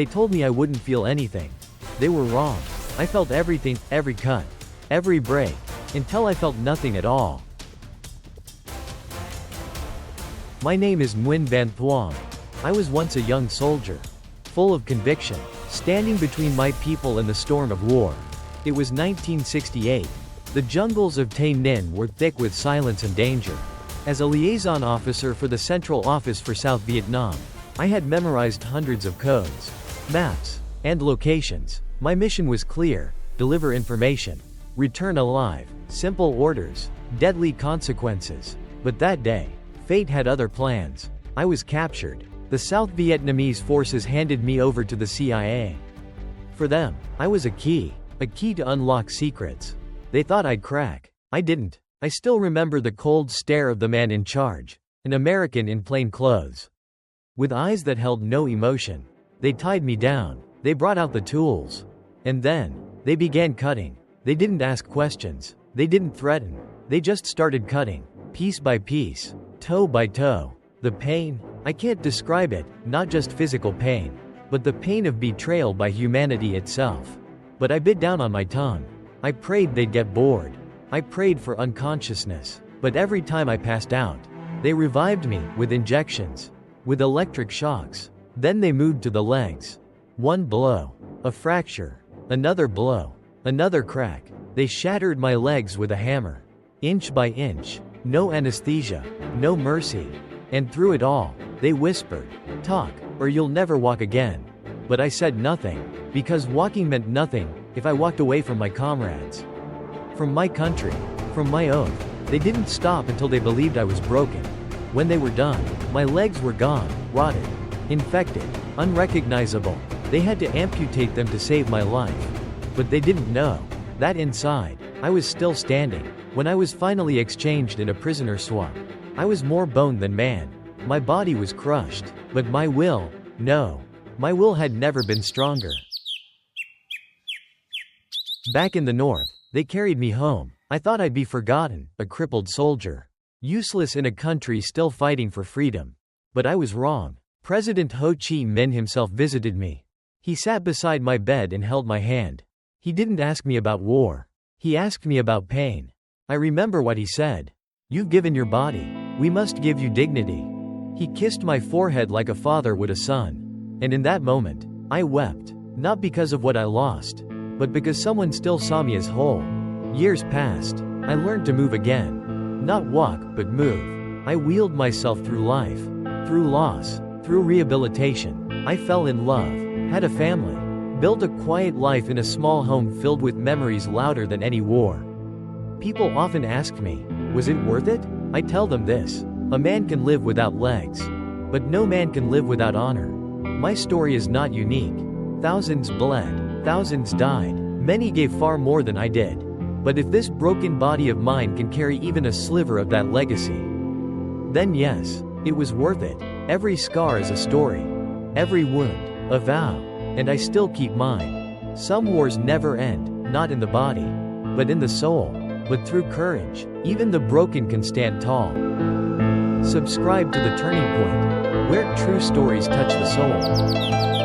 They told me I wouldn't feel anything. They were wrong. I felt everything, every cut, every break, until I felt nothing at all. My name is Nguyen Van Thuong. I was once a young soldier, full of conviction, standing between my people and the storm of war. It was 1968. The jungles of Tay Ninh were thick with silence and danger. As a liaison officer for the Central Office for South Vietnam, I had memorized hundreds of codes, maps, and locations. My mission was clear: deliver information, return alive, simple orders, deadly consequences. But that day, fate had other plans. I was captured. The South Vietnamese forces handed me over to the CIA. For them, I was a key to unlock secrets. They thought I'd crack. I didn't. I still remember the cold stare of the man in charge, an American in plain clothes. With eyes that held no emotion, they tied me down. They brought out the tools. And then, they began cutting. They didn't ask questions. They didn't threaten. They just started cutting, piece by piece, toe by toe. The pain, I can't describe it, not just physical pain, but the pain of betrayal by humanity itself. But I bit down on my tongue. I prayed they'd get bored. I prayed for unconsciousness. But every time I passed out, they revived me with injections, with electric shocks. Then they moved to the legs. One blow, a fracture, another blow, another crack. They shattered my legs with a hammer, inch by inch. No anesthesia, no mercy. And through it all, they whispered, "Talk, or you'll never walk again." But I said nothing, because walking meant nothing if I walked away from my comrades, from my country, from my oath. They didn't stop until they believed I was broken. When they were done, my legs were gone, rotted, infected, unrecognizable. They had to amputate them to save my life. But they didn't know that inside, I was still standing. When I was finally exchanged in a prisoner swap, I was more bone than man. My body was crushed, but my will, no. My will had never been stronger. Back in the north, they carried me home. I thought I'd be forgotten, a crippled soldier, useless in a country still fighting for freedom. But I was wrong. President Ho Chi Minh himself visited me. He sat beside my bed and held my hand. He didn't ask me about war. He asked me about pain. I remember what he said. "You've given your body. We must give you dignity." He kissed my forehead like a father would a son. And in that moment, I wept. Not because of what I lost, but because someone still saw me as whole. Years passed. I learned to move again. Not walk, but move. I wheeled myself through life. Through loss. Through rehabilitation. I fell in love. Had a family. Built a quiet life in a small home filled with memories louder than any war. People often ask me, was it worth it? I tell them this: a man can live without legs, but no man can live without honor. My story is not unique. Thousands bled, thousands died, many gave far more than I did. But if this broken body of mine can carry even a sliver of that legacy, then yes, it was worth it. Every scar is a story, every wound, a vow, and I still keep mine. Some wars never end, not in the body, but in the soul. But through courage, even the broken can stand tall. Subscribe to The Turning Point, where true stories touch the soul.